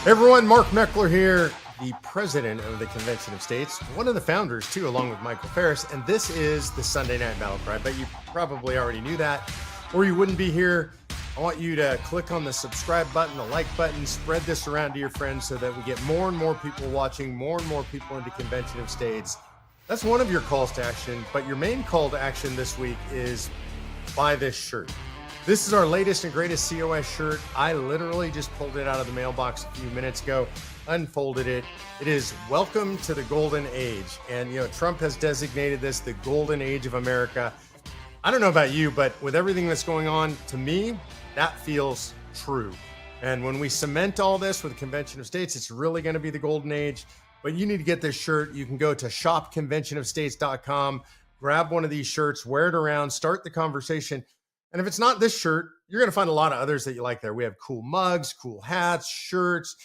Hey everyone, Mark Meckler here, the president of the Convention of States, one of the founders too, along with Michael Ferris, and this is the Sunday Night BattleCry. But you probably already knew that, or you wouldn't be here. I want you to click on the subscribe button, the like button, spread this around to your friends so that we get more and more people watching, more and more people into Convention of States. That's one of your calls to action, but your main call to action this week is buy this shirt. This is our latest and greatest COS shirt. I literally just pulled it out of the mailbox a few minutes ago, unfolded it. It is Welcome to the Golden Age. And, Trump has designated this the Golden Age of America. I don't know about you, but with everything that's going on, to me, that feels true. And when we cement all this with the Convention of States, it's really going to be the Golden Age. But you need to get this shirt. You can go to shopconventionofstates.com, grab one of these shirts, wear it around, start the conversation. And if it's not this shirt, you're going to find a lot of others that you like there. We have cool mugs, cool hats, shirts,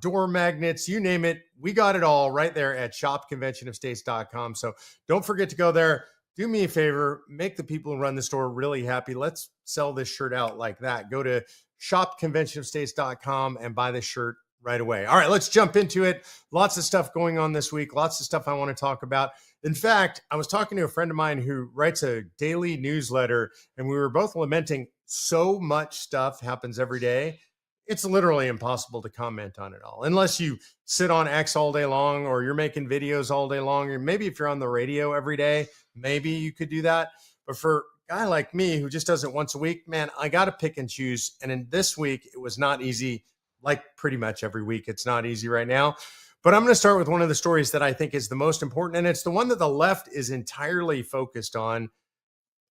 door magnets, you name it. We got it all right there at shopconventionofstates.com. So don't forget to go there. Do me a favor, make the people who run the store really happy. Let's sell this shirt out like that. Go to shopconventionofstates.com and buy this shirt right away. All right, let's jump into it. Lots of stuff going on this week. Lots of stuff I want to talk about. In fact, I was talking to a friend of mine who writes a daily newsletter, and we were both lamenting so much stuff happens every day. It's literally impossible to comment on it all unless you sit on X all day long or you're making videos all day long. Or maybe if you're on the radio every day, maybe you could do that. But for a guy like me who just does it once a week, man, I got to pick and choose. And in this week, it was not easy. Like pretty much every week, it's not easy right now. But I'm going to start with one of the stories that I think is the most important, and it's the one that the left is entirely focused on.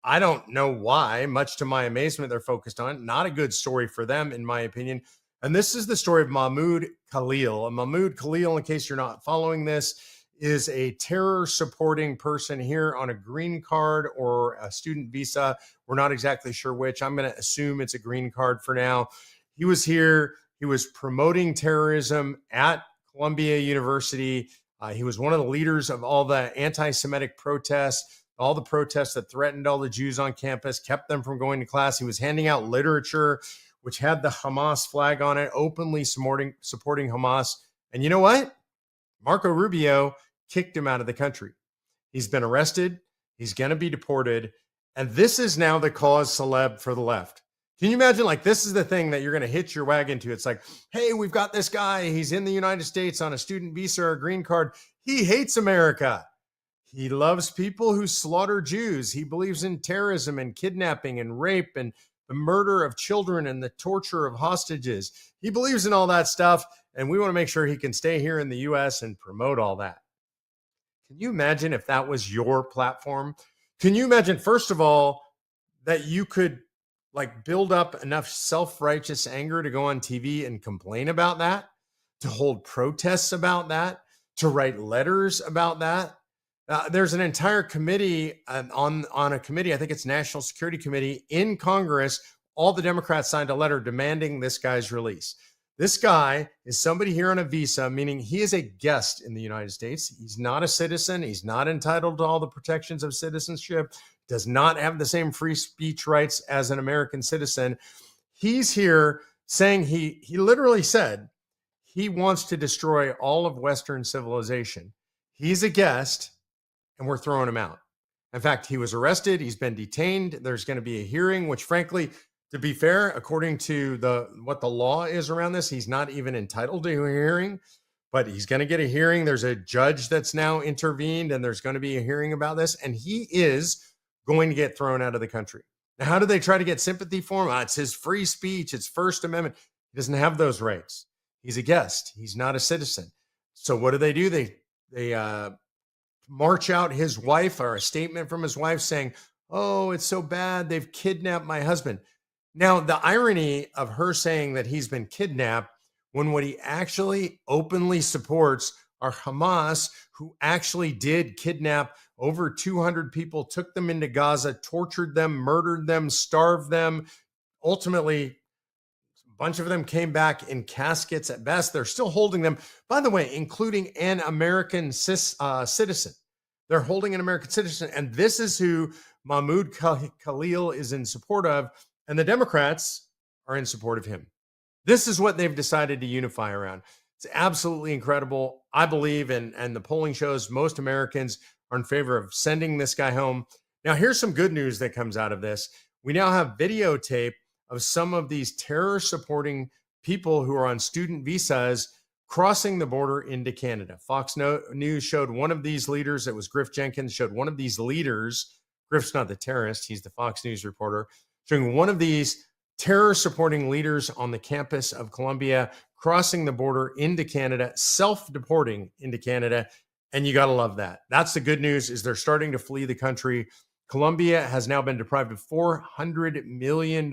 I don't know why, much to my amazement, they're focused on. Not a good story for them, in my opinion. And this is the story of Mahmoud Khalil. And Mahmoud Khalil, in case you're not following this, is a terror-supporting person here on a green card or a student visa. We're not exactly sure which. I'm going to assume it's a green card for now. He was here. He was promoting terrorism at Columbia University. He was one of the leaders of all the anti-Semitic protests, all the protests that threatened all the Jews on campus, kept them from going to class. He was handing out literature which had the Hamas flag on it, openly supporting Hamas. And you know what? Marco Rubio kicked him out of the country. He's been arrested. He's going to be deported. And this is now the cause celeb for the left. Can you imagine, like, this is the thing that you're going to hitch your wagon to? It's like, hey, we've got this guy. He's in the United States on a student visa or a green card. He hates America. He loves people who slaughter Jews. He believes in terrorism and kidnapping and rape and the murder of children and the torture of hostages. He believes in all that stuff, and we want to make sure he can stay here in the U.S. and promote all that. Can you imagine if that was your platform? Can you imagine, first of all, that you could build up enough self-righteous anger to go on TV and complain about that, to hold protests about that, to write letters about that? There's an entire committee on a committee, I think it's National Security Committee in Congress. All the Democrats signed a letter demanding this guy's release. This guy is somebody here on a visa, meaning he is a guest in the United States. He's not a citizen. He's not entitled to all the protections of citizenship, does not have the same free speech rights as an American citizen. He's here saying he literally said he wants to destroy all of Western civilization. He's a guest, and we're throwing him out. In fact, he was arrested. He's been detained. There's going to be a hearing, which frankly, to be fair, according to what the law is around this, he's not even entitled to a hearing, but he's going to get a hearing. There's a judge that's now intervened, and there's going to be a hearing about this, and he is going to get thrown out of the country. Now, how do they try to get sympathy for him? It's his free speech. It's First Amendment. He doesn't have those rights. He's a guest. He's not a citizen. So what do? They march out his wife, or a statement from his wife saying, oh, it's so bad. They've kidnapped my husband. Now, the irony of her saying that he's been kidnapped when what he actually openly supports are Hamas, who actually did kidnap over 200 people, took them into Gaza, tortured them, murdered them, starved them. Ultimately, a bunch of them came back in caskets at best. They're still holding them, by the way, including an American citizen. They're holding an American citizen. And this is who Mahmoud Khalil is in support of. And the Democrats are in support of him. This is what they've decided to unify around. It's absolutely incredible. I believe, and the polling shows most Americans are in favor of sending this guy home. Now, here's some good news that comes out of this. We now have videotape of some of these terror supporting people who are on student visas crossing the border into Canada. Fox News showed one of these leaders. It was Griff Jenkins, showed one of these leaders. Griff's not the terrorist, he's the Fox News reporter, showing one of these terror supporting leaders on the campus of Columbia crossing the border into Canada, self-deporting into Canada. And you got to love that. That's the good news, is they're starting to flee the country. Colombia has now been deprived of $400 million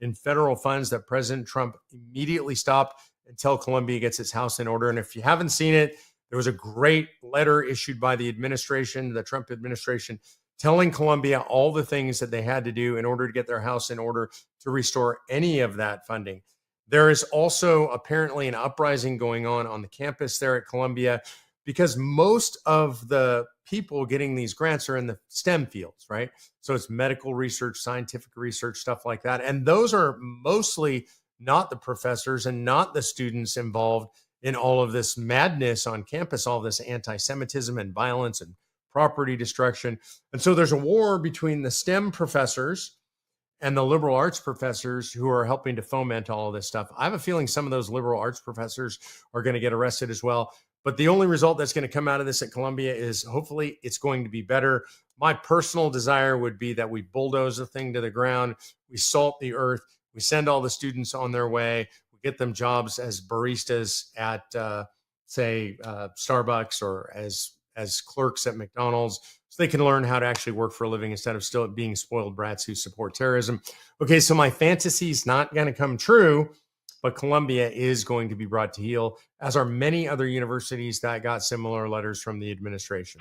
in federal funds that President Trump immediately stopped until Colombia gets its house in order. And if you haven't seen it, there was a great letter issued by the administration, the Trump administration, telling Colombia all the things that they had to do in order to get their house in order to restore any of that funding. There is also apparently an uprising going on the campus there at Columbia, because most of the people getting these grants are in the STEM fields, right? So it's medical research, scientific research, stuff like that. And those are mostly not the professors and not the students involved in all of this madness on campus, all this anti-Semitism and violence and property destruction. And so there's a war between the STEM professors and the liberal arts professors who are helping to foment all of this stuff. I have a feeling some of those liberal arts professors are going to get arrested as well. But the only result that's going to come out of this at Columbia is hopefully it's going to be better. My personal desire would be that we bulldoze the thing to the ground, we salt the earth, we send all the students on their way, we get them jobs as baristas at, say, Starbucks, or as clerks at McDonald's, so they can learn how to actually work for a living instead of still being spoiled brats who support terrorism. Okay, so my fantasy's not going to come true, but Columbia is going to be brought to heel, as are many other universities that got similar letters from the administration.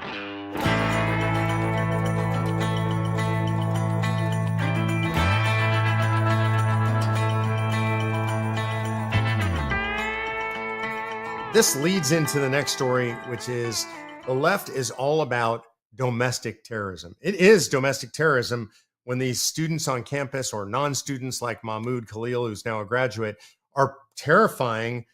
This leads into the next story, which is the left is all about domestic terrorism. It is domestic terrorism when these students on campus, or non-students like Mahmoud Khalil, who's now a graduate, are terrifying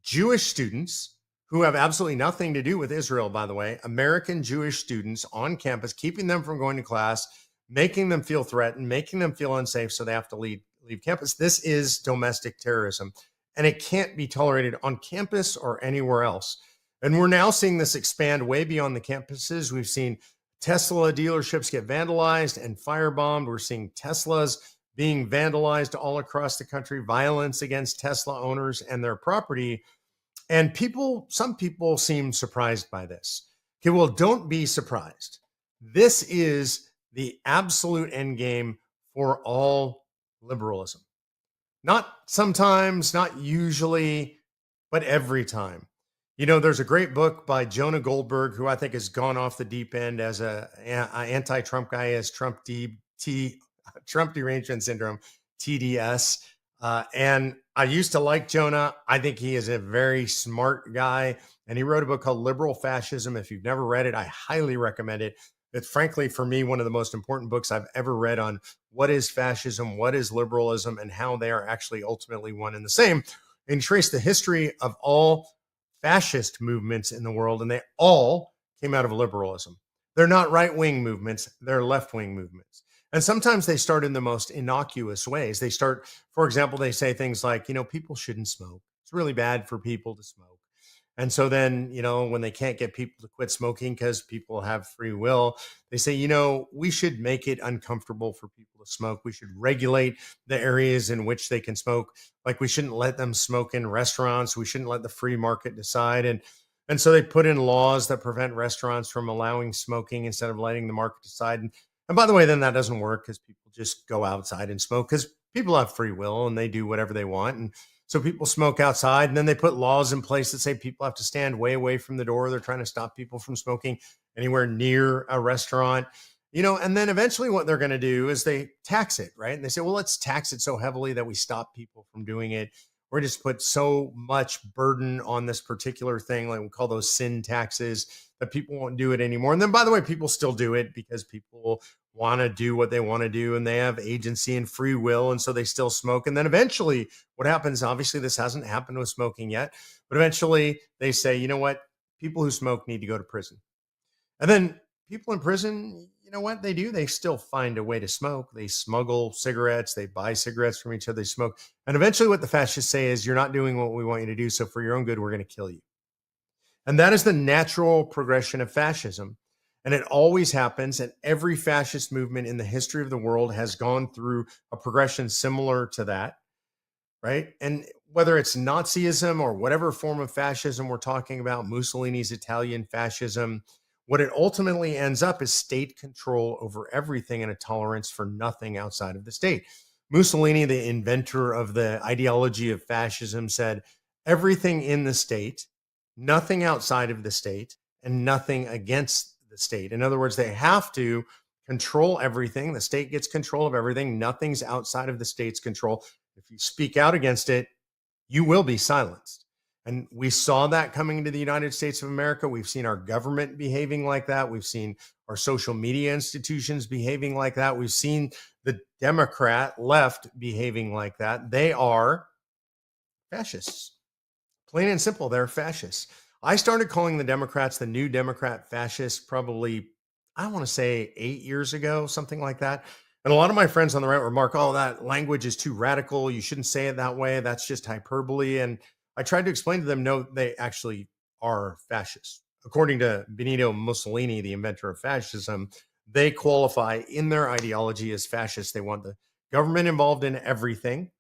Jewish students who have absolutely nothing to do with Israel, by the way, American Jewish students on campus, keeping them from going to class, making them feel threatened, making them feel unsafe, so they have to leave campus. This is domestic terrorism, and it can't be tolerated on campus or anywhere else. And we're now seeing this expand way beyond the campuses. We've seen Tesla dealerships get vandalized and firebombed. We're seeing Teslas being vandalized all across the country, violence against Tesla owners and their property. And some people seem surprised by this. Okay, well, don't be surprised. This is the absolute end game for all liberalism. Not sometimes, not usually, but every time. You know, there's a great book by Jonah Goldberg, who I think has gone off the deep end as an anti-Trump guy, as Trump derangement syndrome, TDS. And I used to like Jonah. I think he is a very smart guy. And he wrote a book called Liberal Fascism. If you've never read it, I highly recommend it. It's frankly, for me, one of the most important books I've ever read on what is fascism, what is liberalism, and how they are actually ultimately one and the same. And trace the history of all fascist movements in the world, and they all came out of liberalism. They're not right-wing movements, they're left-wing movements. And sometimes they start in the most innocuous ways. They start, for example, they say things like, people shouldn't smoke. It's really bad for people to smoke. And so then, when they can't get people to quit smoking because people have free will, they say, we should make it uncomfortable for people to smoke. We should regulate the areas in which they can smoke. Like, we shouldn't let them smoke in restaurants. We shouldn't let the free market decide. And so they put in laws that prevent restaurants from allowing smoking instead of letting the market decide. And by the way, then that doesn't work, because people just go outside and smoke, because people have free will and they do whatever they want. And so people smoke outside, and then they put laws in place that say people have to stand way away from the door. They're trying to stop people from smoking anywhere near a restaurant, and then eventually what they're going to do is they tax it, right? And they say, well, let's tax it so heavily that we stop people from doing it. Or just put so much burden on this particular thing, like we call those sin taxes, that people won't do it anymore. And then, by the way, people still do it because people want to do what they want to do and they have agency and free will. And so they still smoke. And then eventually, what happens, obviously, this hasn't happened with smoking yet, but eventually they say, you know what? People who smoke need to go to prison. And then people in prison, you know what they do? They still find a way to smoke. They smuggle cigarettes, they buy cigarettes from each other, they smoke. And eventually, what the fascists say is, you're not doing what we want you to do. So, for your own good, we're going to kill you. And that is the natural progression of fascism. And it always happens. And every fascist movement in the history of the world has gone through a progression similar to that, right? And whether it's Nazism or whatever form of fascism we're talking about, Mussolini's Italian fascism, what it ultimately ends up is state control over everything and a tolerance for nothing outside of the state. Mussolini, the inventor of the ideology of fascism, said everything in the state, nothing outside of the state, and nothing against the state. In other words, they have to control everything. The state gets control of everything. Nothing's outside of the state's control. If you speak out against it, you will be silenced. And we saw that coming into the United States of America. We've seen our government behaving like that. We've seen our social media institutions behaving like that. We've seen the Democrat left behaving like that. They are fascists. Plain and simple, they're fascists. I started calling the Democrats the new Democrat fascists probably, I want to say 8 years ago, something like that. And a lot of my friends on the right remark, oh, that language is too radical. You shouldn't say it that way. That's just hyperbole. And I tried to explain to them, no, they actually are fascists. According to Benito Mussolini, the inventor of fascism, they qualify in their ideology as fascists. They want the government involved in everything.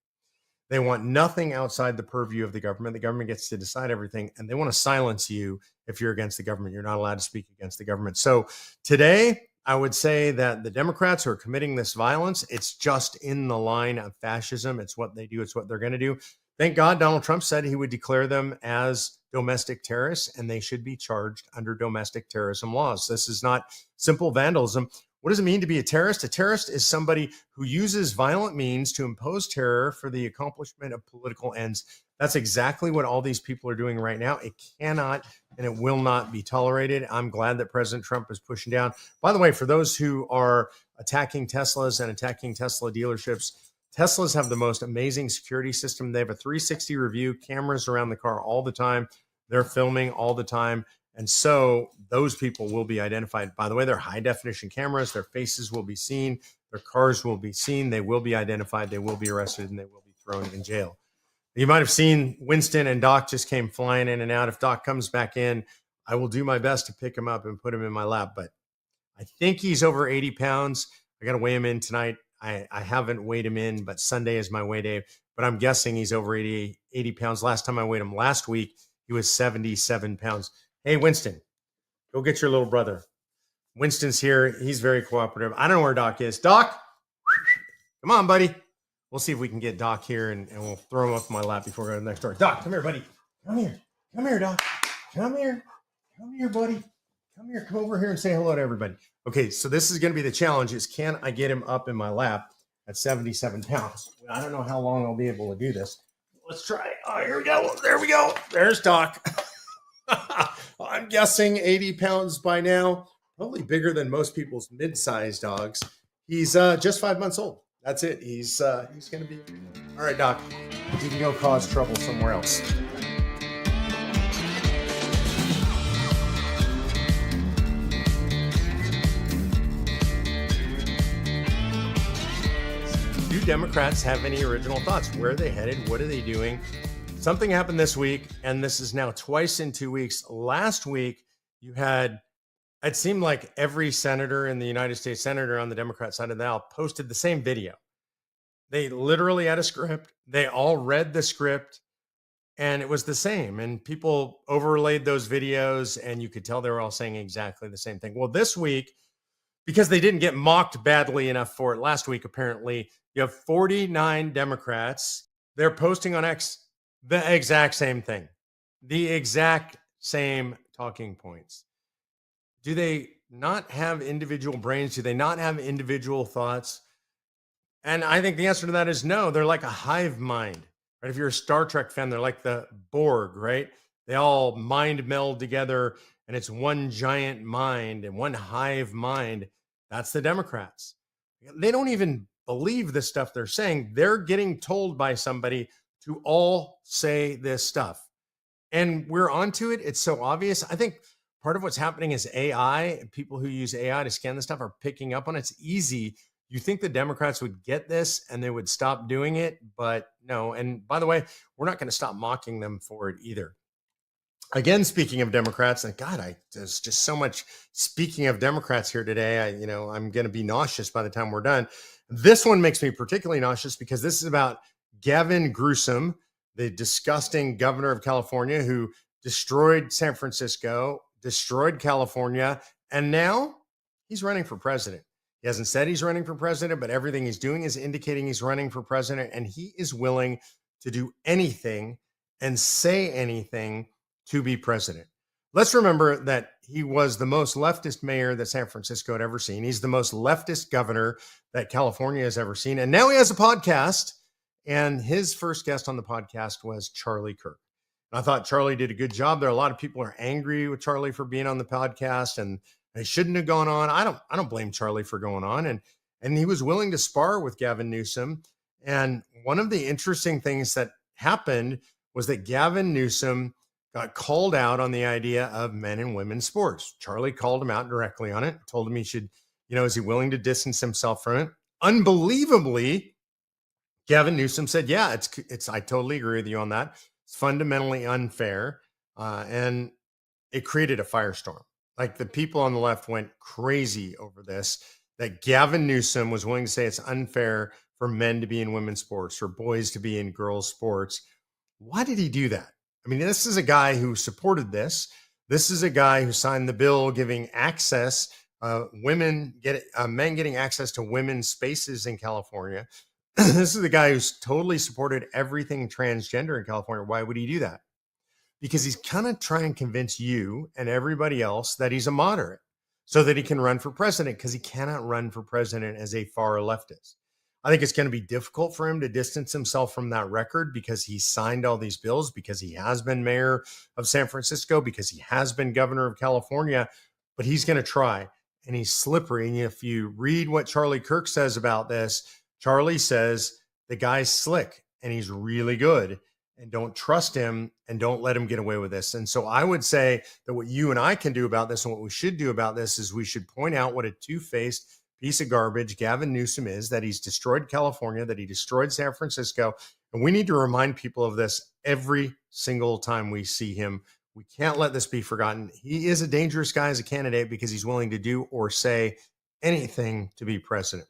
They want nothing outside the purview of the government. The government gets to decide everything, and they want to silence you if you're against the government. You're not allowed to speak against the government. So today, I would say that the Democrats who are committing this violence, it's just in the line of fascism. It's what they do. It's what they're going to do. Thank God Donald Trump said he would declare them as domestic terrorists, and they should be charged under domestic terrorism laws. This is not simple vandalism. What does it mean to be a terrorist? A terrorist is somebody who uses violent means to impose terror for the accomplishment of political ends. That's exactly what all these people are doing right now. It cannot and it will not be tolerated. I'm glad that President Trump is pushing down. By the way, for those who are attacking Teslas and attacking Tesla dealerships, Teslas have the most amazing security system. They have a 360 review, cameras around the car all the time. They're filming all the time. And so those people will be identified. By the way, they're high definition cameras. Their faces will be seen. Their cars will be seen. They will be identified. They will be arrested and they will be thrown in jail. You might have seen Winston and Doc just came flying in and out. If Doc comes back in, I will do my best to pick him up and put him in my lap. But I think he's over 80 pounds. I got to weigh him in tonight. I haven't weighed him in, but Sunday is my weigh day. But I'm guessing he's over 80 pounds. Last time I weighed him last week, he was 77 pounds. Hey, Winston, go get your little brother. Winston's here. He's very cooperative. I don't know where Doc is. Doc, come on, buddy. We'll see if we can get Doc here and we'll throw him up in my lap before we go to the next door. Doc, come here, buddy. Come here. Come here, Doc. Come here. Come here, buddy. Come here. Come over here and say hello to everybody. Okay, so this is going to be the challenge is can I get him up in my lap at 77 pounds? I don't know how long I'll be able to do this. Let's try. Oh, here we go. There we go. There's Doc. I'm guessing 80 pounds by now. Probably bigger than most people's mid-sized dogs. He's just 5 months old. That's it. He's going to be... All right, Doc. You can go cause trouble somewhere else. Do Democrats have any original thoughts? Where are they headed? What are they doing? Something happened this week, and this is now twice in 2 weeks. Last week, you had, it seemed like every senator in the United States, senator on the Democrat side of the aisle, posted the same video. They literally had a script. They all read the script, and it was the same. And people overlaid those videos, and you could tell they were all saying exactly the same thing. Well, this week, because they didn't get mocked badly enough for it last week, apparently, you have 49 Democrats. They're posting on X the exact same thing, the exact same talking points. Do they not have individual brains? Do they not have individual thoughts? And I think the answer to that is no. They're like a hive mind, right? If you're a Star Trek fan, they're like the Borg, right? They all mind meld together and it's one giant mind and one hive mind. That's the Democrats. They don't even believe the stuff they're saying. They're getting told by somebody to all say this stuff. And we're onto it. It's so obvious. I think part of what's happening is AI. People who use AI to scan this stuff are picking up on it. It's easy. You think the Democrats would get this and they would stop doing it, but no. And by the way, we're not going to stop mocking them for it either. Again, speaking of Democrats, and God, there's just so much speaking of Democrats here today. I'm going to be nauseous by the time we're done. This one makes me particularly nauseous because this is about Gavin Newsom, the disgusting governor of California who destroyed San Francisco, destroyed California, and now he's running for president. He hasn't said he's running for president, but everything he's doing is indicating he's running for president, and he is willing to do anything and say anything to be president. Let's remember that he was the most leftist mayor that San Francisco had ever seen. He's the most leftist governor that California has ever seen. And now he has a podcast. And his first guest on the podcast was Charlie Kirk. And I thought Charlie did a good job. There are a lot of people who are angry with Charlie for being on the podcast, and they shouldn't have gone on. I don't blame Charlie for going on. And he was willing to spar with Gavin Newsom. And one of the interesting things that happened was that Gavin Newsom got called out on the idea of men and women's sports. Charlie called him out directly on it, told him he should, is he willing to distance himself from it? Unbelievably, Gavin Newsom said, yeah, it's, I totally agree with you on that. It's fundamentally unfair. And it created a firestorm. Like the people on the left went crazy over this, that Gavin Newsom was willing to say it's unfair for men to be in women's sports, for boys to be in girls' sports. Why did he do that? I mean, this is a guy who supported this. This is a guy who signed the bill giving access, men getting access to women's spaces in California. This is the guy who's totally supported everything transgender in California. Why would he do that? Because he's kind of trying to convince you and everybody else that he's a moderate so that he can run for president, because he cannot run for president as a far leftist. I think it's going to be difficult for him to distance himself from that record because he signed all these bills, because he has been mayor of San Francisco, because he has been governor of California, but he's going to try, and he's slippery. And if you read what Charlie Kirk says about this, Charlie says the guy's slick and he's really good, and don't trust him and don't let him get away with this. And so I would say that what you and I can do about this, and what we should do about this, is we should point out what a two-faced piece of garbage Gavin Newsom is, that he's destroyed California, that he destroyed San Francisco. And we need to remind people of this every single time we see him. We can't let this be forgotten. He is a dangerous guy as a candidate because he's willing to do or say anything to be president.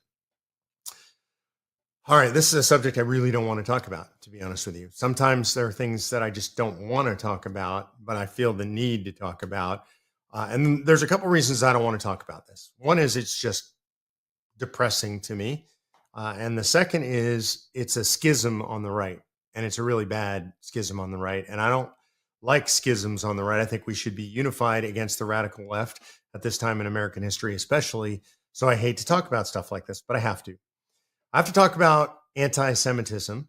All right, this is a subject I really don't want to talk about, to be honest with you. Sometimes there are things that I just don't want to talk about, but I feel the need to talk about. And there's a couple reasons I don't want to talk about this. One is it's just depressing to me. And the second is it's a schism on the right, and it's a really bad schism on the right. And I don't like schisms on the right. I think we should be unified against the radical left at this time in American history, especially. So I hate to talk about stuff like this, but I have to. I have to talk about anti-Semitism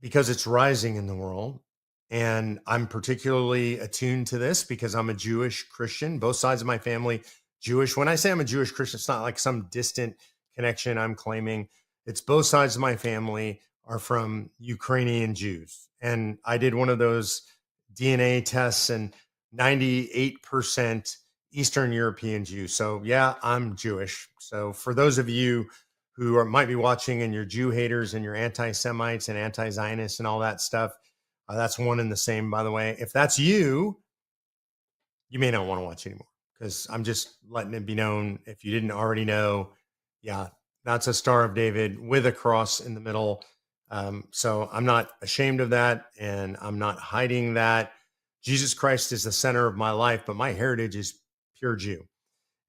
because it's rising in the world. And I'm particularly attuned to this because I'm a Jewish Christian, both sides of my family Jewish. When I say I'm a Jewish Christian, it's not like some distant connection I'm claiming. It's both sides of my family are from Ukrainian Jews. And I did one of those DNA tests, and 98% Eastern European Jews. So yeah, I'm Jewish. So for those of you who might be watching and you're Jew haters and you're anti-Semites and anti-Zionists and all that stuff, that's one and the same, by the way. If that's you, you may not want to watch anymore, because I'm just letting it be known, if you didn't already know, yeah, that's a Star of David with a cross in the middle. So I'm not ashamed of that, and I'm not hiding that. Jesus Christ is the center of my life, but my heritage is pure Jew.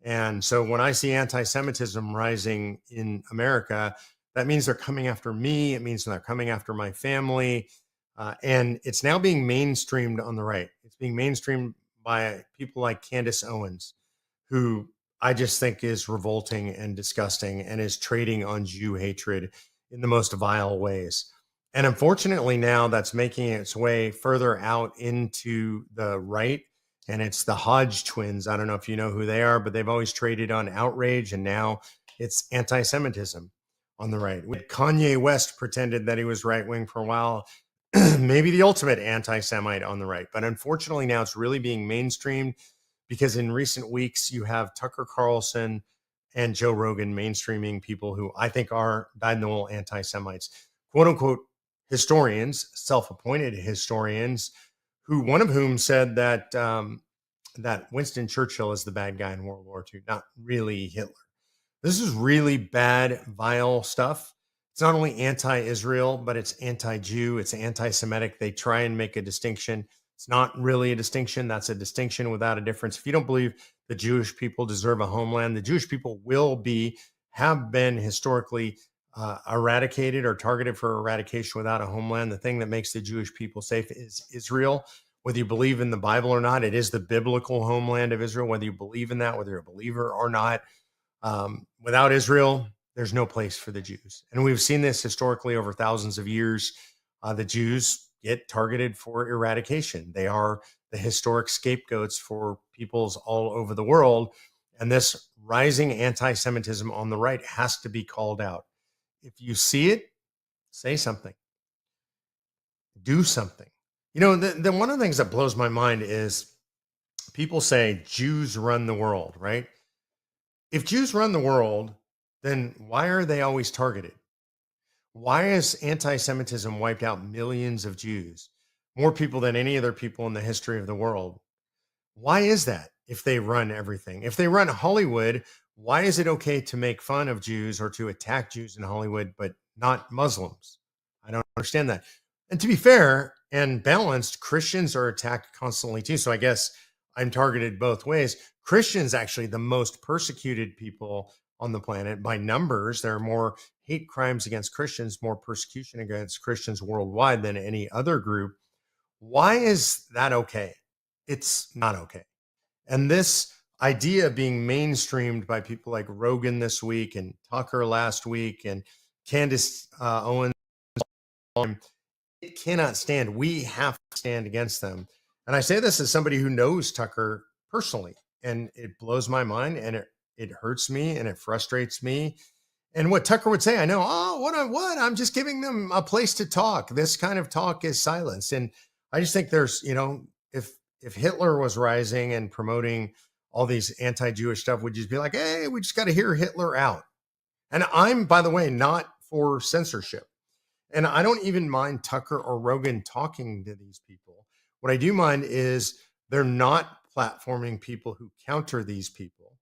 And so when I see anti-Semitism rising in America, that means they're coming after me. It means they're coming after my family. And it's now being mainstreamed on the right. It's being mainstreamed by people like Candace Owens, who I just think is revolting and disgusting and is trading on Jew hatred in the most vile ways. And unfortunately, now that's making its way further out into the right. and it's the Hodge twins. I don't know if you know who they are, but they've always traded on outrage, and now it's anti-Semitism on the right. Kanye West pretended that he was right wing for a while, maybe the ultimate anti-Semite on the right. But unfortunately, now it's really being mainstreamed because in recent weeks you have Tucker Carlson and Joe Rogan mainstreaming people who I think are dyed-in-the-wool anti-Semites, quote unquote historians, self-appointed historians, who one of whom said that that Winston Churchill is the bad guy in World War II, not really Hitler. This is really bad, vile stuff. It's not only anti-Israel, but it's anti-Jew, it's anti-Semitic. They try and make a distinction. It's not really a distinction. That's a distinction without a difference. If you don't believe the Jewish people deserve a homeland, the Jewish people have been historically eradicated or targeted for eradication without a homeland. The thing that makes the Jewish people safe is Israel. Whether you believe in the Bible or not, it is the biblical homeland of Israel. Whether you believe in that, whether you're a believer or not, without Israel, there's no place for the Jews. And we've seen this historically over thousands of years. The Jews get targeted for eradication. They are the historic scapegoats for peoples all over the world. And this rising anti-Semitism on the right has to be called out. If you see it, say something. Do something. You know, the one of the things that blows my mind is people say Jews run the world, right? If Jews run the world, then why are they always targeted? Why has anti-Semitism wiped out millions of Jews, more people than any other people in the history of the world? Why is that if they run everything? If they run Hollywood, why is it okay to make fun of Jews or to attack Jews in Hollywood, but not Muslims? I don't understand that. And to be fair and balanced, Christians are attacked constantly too. So I guess I'm targeted both ways. Christians actually the most persecuted people on the planet by numbers. There are more hate crimes against Christians, more persecution against Christians worldwide than any other group. Why is that okay? It's not okay. And this idea being mainstreamed by people like Rogan this week and Tucker last week and Candace Owens, it cannot stand. We have to stand against them. And I say this as somebody who knows Tucker personally, and it blows my mind, and it hurts me, and it frustrates me. And what Tucker would say, I know, oh, what? I'm just giving them a place to talk. This kind of talk is silence. And I just think there's, you know, if Hitler was rising and promoting all these anti-Jewish stuff, would just be like, hey, we just got to hear Hitler out. And I'm, by the way, not for censorship. And I don't even mind Tucker or Rogan talking to these people. What I do mind is they're not platforming people who counter these people.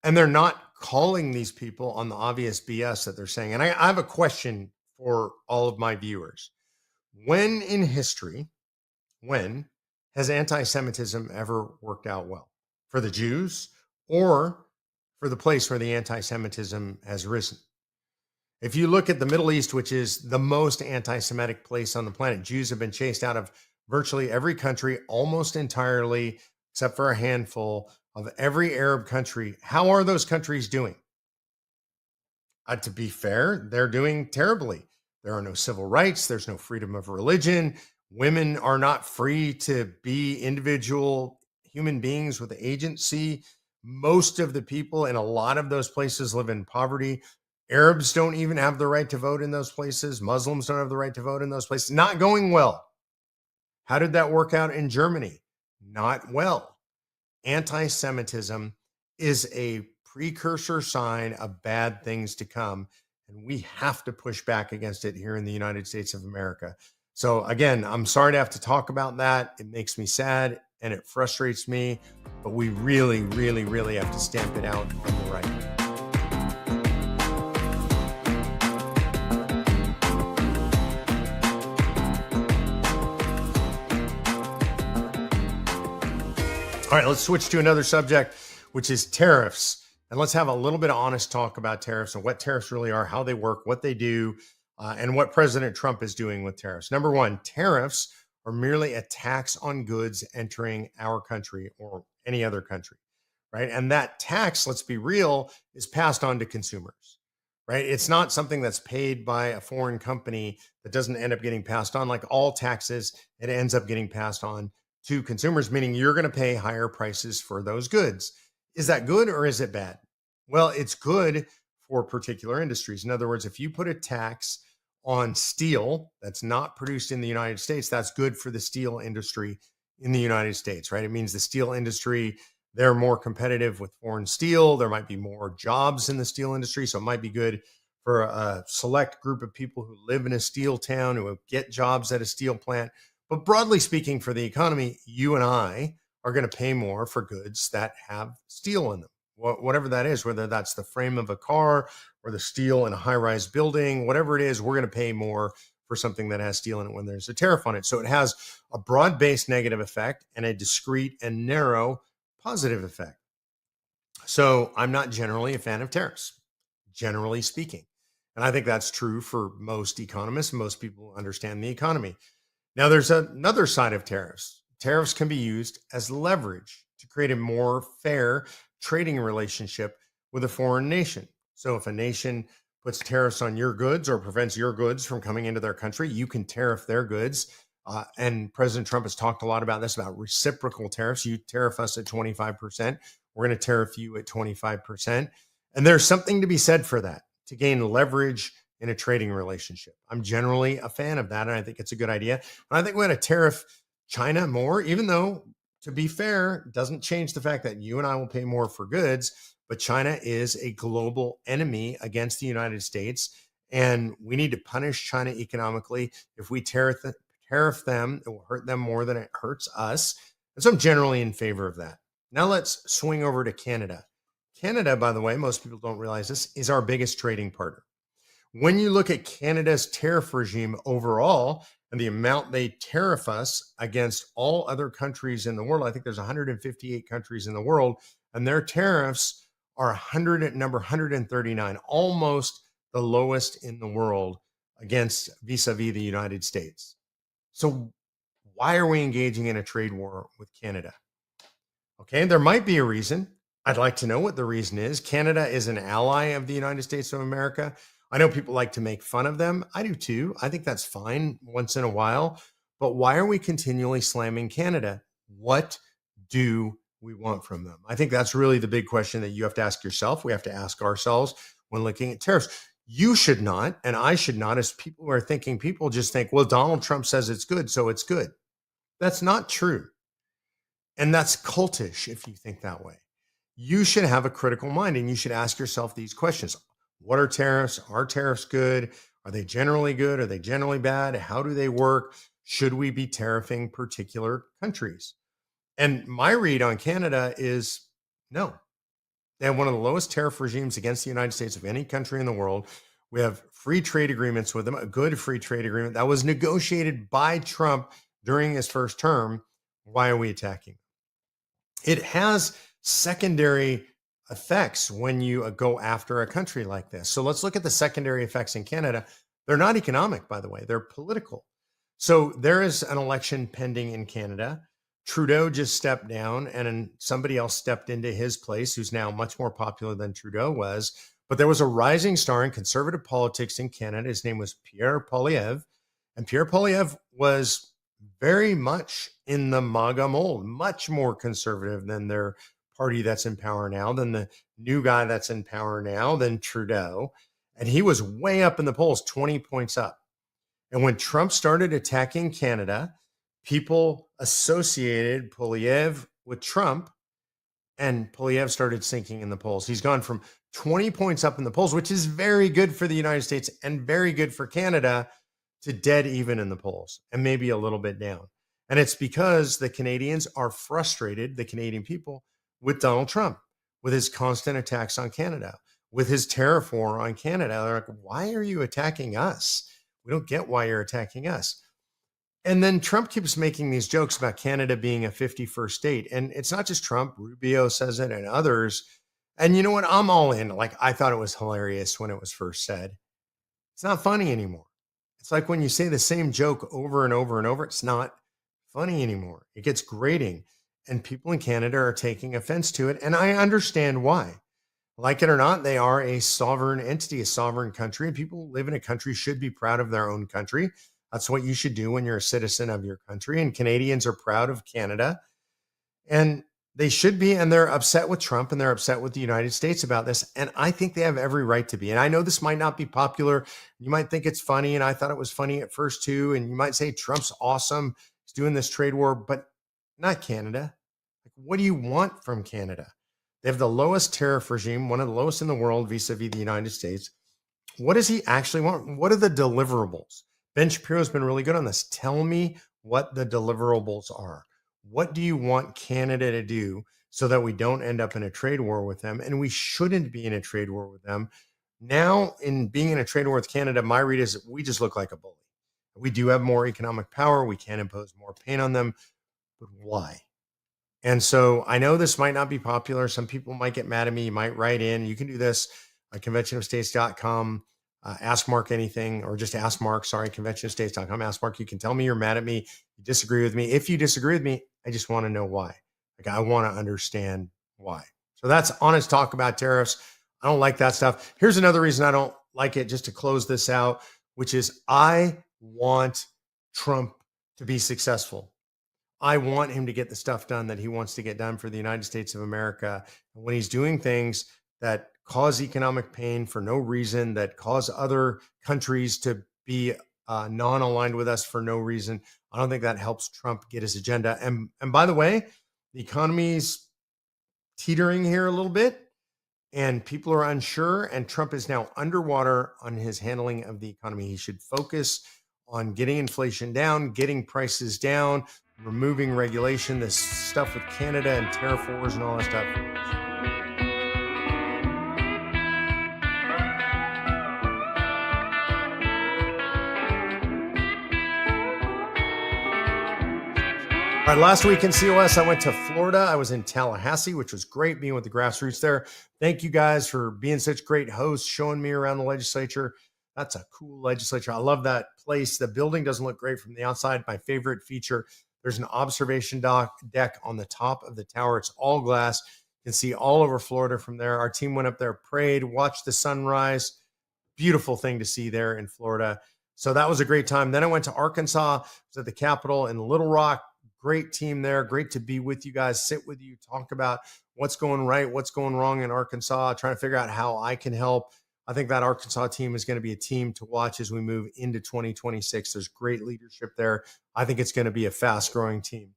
And they're not calling these people on the obvious BS that they're saying. And I have a question for all of my viewers. When in history, when has anti-Semitism ever worked out well? For the Jews or for the place where the anti-Semitism has risen? If you look at the Middle East, which is the most anti-Semitic place on the planet, Jews have been chased out of virtually every country, almost entirely, except for a handful of every Arab country. How are those countries doing? To be fair, they're doing terribly. There are no civil rights. There's no freedom of religion. Women are not free to be individual human beings with agency. Most of the people in a lot of those places live in poverty. Arabs don't even have the right to vote in those places. Muslims don't have the right to vote in those places. Not going well. How did that work out in Germany? Not well. Anti-Semitism is a precursor sign of bad things to come, and we have to push back against it here in the United States of America. So again, I'm sorry to have to talk about that. It makes me sad and it frustrates me, but we really, really, really have to stamp it out on the right. All right, let's switch to another subject, which is tariffs. And let's have a little bit of honest talk about tariffs and what tariffs really are, how they work, what they do, and what President Trump is doing with tariffs. Number one, tariffs are merely a tax on goods entering our country or any other country, right? And that tax, let's be real, is passed on to consumers, right? It's not something that's paid by a foreign company that doesn't end up getting passed on. Like all taxes, it ends up getting passed on to consumers, meaning you're going to pay higher prices for those goods. Is that good or is it bad? Well, it's good for particular industries. In other words, if you put a tax on steel that's not produced in the United States, that's good for the steel industry in the United States, right? It means the steel industry, they're more competitive with foreign steel. There might be more jobs in the steel industry. So it might be good for a select group of people who live in a steel town, who get jobs at a steel plant. But broadly speaking, for the economy, you and I are going to pay more for goods that have steel in them, whatever that is, whether that's the frame of a car or the steel in a high-rise building, whatever it is, we're going to pay more for something that has steel in it when there's a tariff on it. So it has a broad-based negative effect and a discrete and narrow positive effect. So I'm not generally a fan of tariffs, generally speaking. And I think that's true for most economists, most people who understand the economy. Now, there's another side of tariffs. Tariffs can be used as leverage to create a more fair trading relationship with a foreign nation. So if a nation puts tariffs on your goods or prevents your goods from coming into their country, you can tariff their goods. And President Trump has talked a lot about this, about reciprocal tariffs. You tariff us at 25%. We're going to tariff you at 25%. And there's something to be said for that, to gain leverage in a trading relationship. I'm generally a fan of that, and I think it's a good idea. And I think we're going to tariff China more, even though, to be fair, doesn't change the fact that you and I will pay more for goods. But China is a global enemy against the United States, and we need to punish China economically. If we tariff them, it will hurt them more than it hurts us. And so I'm generally in favor of that. Now let's swing over to Canada. Canada, by the way, most people don't realize this, is our biggest trading partner. When you look at Canada's tariff regime overall and the amount they tariff us against all other countries in the world, I think there's 158 countries in the world, and their tariffs are number 139, almost the lowest in the world against vis-a-vis the United States. So why are we engaging in a trade war with Canada? Okay, there might be a reason. I'd like to know what the reason is. Canada is an ally of the United States of America. I know people like to make fun of them. I do too. I think that's fine once in a while. But why are we continually slamming Canada? What do we want from them? I think that's really the big question that you have to ask yourself. We have to ask ourselves when looking at tariffs. You should not, and I should not, as people who are thinking, people just think, well, Donald Trump says it's good, so it's good. That's not true. And that's cultish if you think that way. You should have a critical mind and you should ask yourself these questions. What are tariffs? Are tariffs good? Are they generally good? Are they generally bad? How do they work? Should we be tariffing particular countries? And my read on Canada is no. They have one of the lowest tariff regimes against the United States of any country in the world. We have free trade agreements with them, a good free trade agreement that was negotiated by Trump during his first term. Why are we attacking? It has secondary effects when you go after a country like this. So let's look at the secondary effects in Canada. They're not economic, by the way, they're political. So there is an election pending in Canada. Trudeau just stepped down and somebody else stepped into his place who's now much more popular than Trudeau was. But there was a rising star in conservative politics in Canada. His name was Pierre Poilievre. And Pierre Poilievre was very much in the MAGA mold, much more conservative than their party that's in power now, than the new guy that's in power now, than Trudeau. And he was way up in the polls, 20 points up. And when Trump started attacking Canada, people associated Poilievre with Trump, and Poilievre started sinking in the polls. He's gone from 20 points up in the polls, which is very good for the United States and very good for Canada, to dead even in the polls and maybe a little bit down. And it's because the Canadians are frustrated, the Canadian people, with Donald Trump, with his constant attacks on Canada, with his tariff war on Canada. They're like, why are you attacking us? We don't get why you're attacking us. And then Trump keeps making these jokes about Canada being a 51st state. And it's not just Trump. Rubio says it and others. And you know what? I'm all in. Like, I thought it was hilarious when it was first said. It's not funny anymore. It's like when you say the same joke over and over and over, it's not funny anymore. It gets grating. And people in Canada are taking offense to it. And I understand why. Like it or not, they are a sovereign entity, a sovereign country. And people who live in a country should be proud of their own country. That's what you should do when you're a citizen of your country. And Canadians are proud of Canada. And they should be. And they're upset with Trump and they're upset with the United States about this. And I think they have every right to be. And I know this might not be popular. You might think it's funny. And I thought it was funny at first, too. And you might say Trump's awesome. He's doing this trade war, but not Canada. Like, what do you want from Canada? They have the lowest tariff regime, one of the lowest in the world vis-a-vis the United States. What does he actually want? What are the deliverables? Ben Shapiro's been really good on this. Tell me what the deliverables are. What do you want Canada to do so that we don't end up in a trade war with them? And we shouldn't be in a trade war with them. Now, in being in a trade war with Canada, my read is we just look like a bully. We do have more economic power. We can impose more pain on them. But why? And so I know this might not be popular. Some people might get mad at me. You might write in. You can do this at conventionofstates.com. Ask Mark anything, or just ask Mark, conventionofstates.com. Ask Mark. You can tell me you're mad at me. You disagree with me. If you disagree with me, I just want to know why. Like, I want to understand why. So that's honest talk about tariffs. I don't like that stuff. Here's another reason I don't like it, just to close this out, which is I want Trump to be successful. I want him to get the stuff done that he wants to get done for the United States of America. And when he's doing things that cause economic pain for no reason, that cause other countries to be non-aligned with us for no reason, I don't think that helps Trump get his agenda. And by the way, the economy's teetering here a little bit, and people are unsure, and Trump is now underwater on his handling of the economy. He should focus on getting inflation down, getting prices down, removing regulation, this stuff with Canada and tariff wars and all that stuff. All right, last week in COS, I went to Florida. I was in Tallahassee, which was great being with the grassroots there. Thank you guys for being such great hosts, showing me around the legislature. That's a cool legislature. I love that place. The building doesn't look great from the outside. My favorite feature, there's an observation deck on the top of the tower. It's all glass. You can see all over Florida from there. Our team went up there, prayed, watched the sunrise. Beautiful thing to see there in Florida. So that was a great time. Then I went to Arkansas. I was at the Capitol in Little Rock. Great team there. Great to be with you guys, sit with you, talk about what's going right, what's going wrong in Arkansas, trying to figure out how I can help. I think that Arkansas team is going to be a team to watch as we move into 2026. There's great leadership there. I think it's going to be a fast-growing team.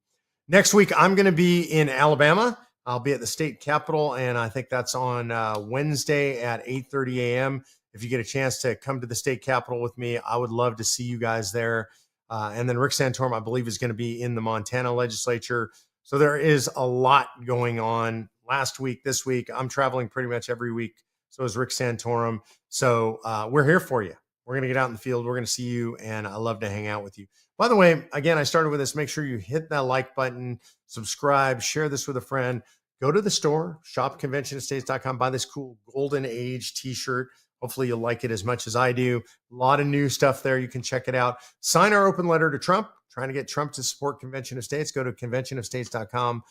Next week, I'm going to be in Alabama. I'll be at the state capitol, and I think that's on Wednesday at 8:30 a.m. If you get a chance to come to the state capitol with me, I would love to see you guys there. And then Rick Santorum, I believe, is going to be in the Montana legislature. So there is a lot going on last week, this week. I'm traveling pretty much every week. So is Rick Santorum. So we're here for you. We're going to get out in the field. We're going to see you. And I love to hang out with you. By the way, again, I started with this. Make sure you hit that like button, subscribe, share this with a friend. Go to the store, shopconventionestates.com, buy this cool Golden Age t-shirt. Hopefully you'll like it as much as I do. A lot of new stuff there. You can check it out. Sign our open letter to Trump, trying to get Trump to support Convention of States. Go to conventionofstates.com,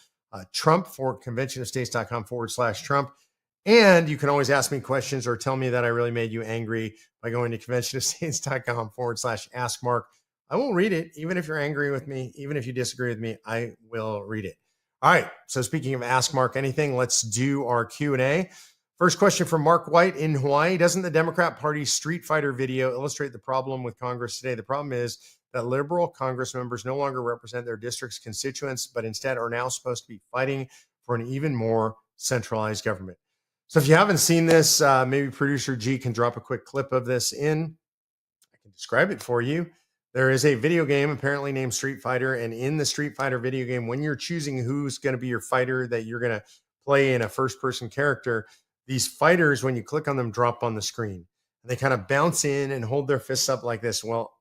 Trump for conventionofstates.com/Trump. And you can always ask me questions or tell me that I really made you angry by going to conventionofstates.com/askmark. I will read it, even if you're angry with me, even if you disagree with me, I will read it. All right. So speaking of Ask Mark Anything, let's do our Q&A. First question from Mark White in Hawaii. Doesn't the Democrat Party's Street Fighter video illustrate the problem with Congress today? The problem is that liberal Congress members no longer represent their district's constituents, but instead are now supposed to be fighting for an even more centralized government. So if you haven't seen this, maybe producer G can drop a quick clip of this in. I can describe it for you. There is a video game apparently named Street Fighter. And in the Street Fighter video game, when you're choosing who's going to be your fighter that you're going to play in a first-person character, these fighters, when you click on them, drop on the screen. And they kind of bounce in and hold their fists up like this. Well,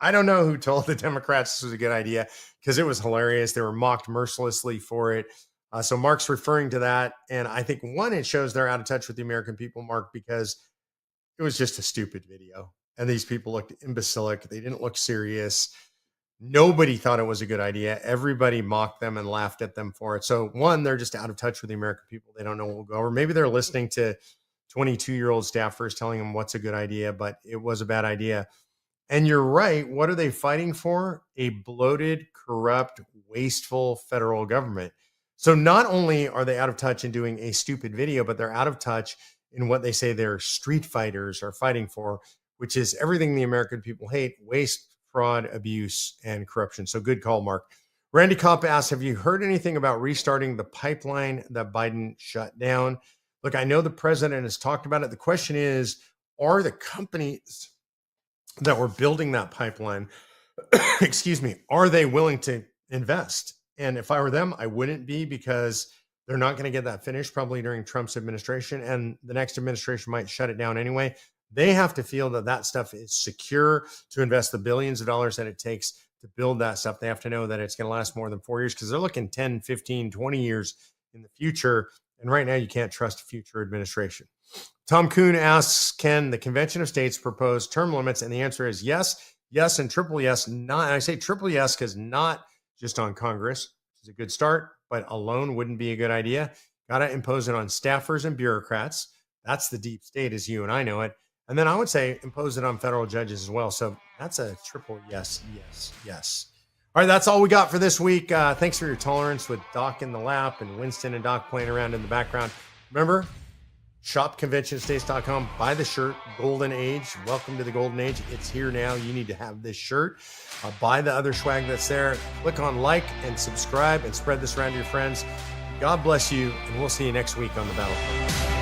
I don't know who told the Democrats this was a good idea because it was hilarious. They were mocked mercilessly for it. So Mark's referring to that. And I think, one, it shows they're out of touch with the American people, Mark, because it was just a stupid video. And these people looked imbecilic. They didn't look serious. Nobody thought it was a good idea. Everybody mocked them and laughed at them for it. So, one, they're just out of touch with the American people. They don't know what will go. Or maybe they're listening to 22-year-old staffers telling them what's a good idea, but it was a bad idea. And you're right. What are they fighting for? A bloated, corrupt, wasteful federal government. So not only are they out of touch in doing a stupid video, but they're out of touch in what they say their street fighters are fighting for, which is everything the American people hate: waste, fraud, abuse, and corruption. So good call, Mark. Randy Kopp asks, have you heard anything about restarting the pipeline that Biden shut down? Look, I know the president has talked about it. The question is, are the companies that were building that pipeline, excuse me, are they willing to invest? And if I were them, I wouldn't be, because they're not going to get that finished probably during Trump's administration, and the next administration might shut it down anyway. They have to feel that that stuff is secure to invest the billions of dollars that it takes to build that stuff. They have to know that it's going to last more than 4 years, because they're looking 10, 15, 20 years in the future. And right now you can't trust a future administration. Tom Kuhn asks, can the Convention of States propose term limits? And the answer is yes, yes, and triple yes. Not, and I say triple yes because not just on Congress, which is a good start, but alone wouldn't be a good idea. Got to impose it on staffers and bureaucrats. That's the deep state as you and I know it. And then I would say impose it on federal judges as well. So that's a triple yes, yes, yes. All right, that's all we got for this week. Thanks for your tolerance with Doc in the lap and Winston and Doc playing around in the background. Remember, shop conventionstates.com. Buy the shirt, Golden Age. Welcome to the Golden Age. It's here now. You need to have this shirt. Buy the other swag that's there. Click on like and subscribe and spread this around to your friends. God bless you, and we'll see you next week on the BattleCry.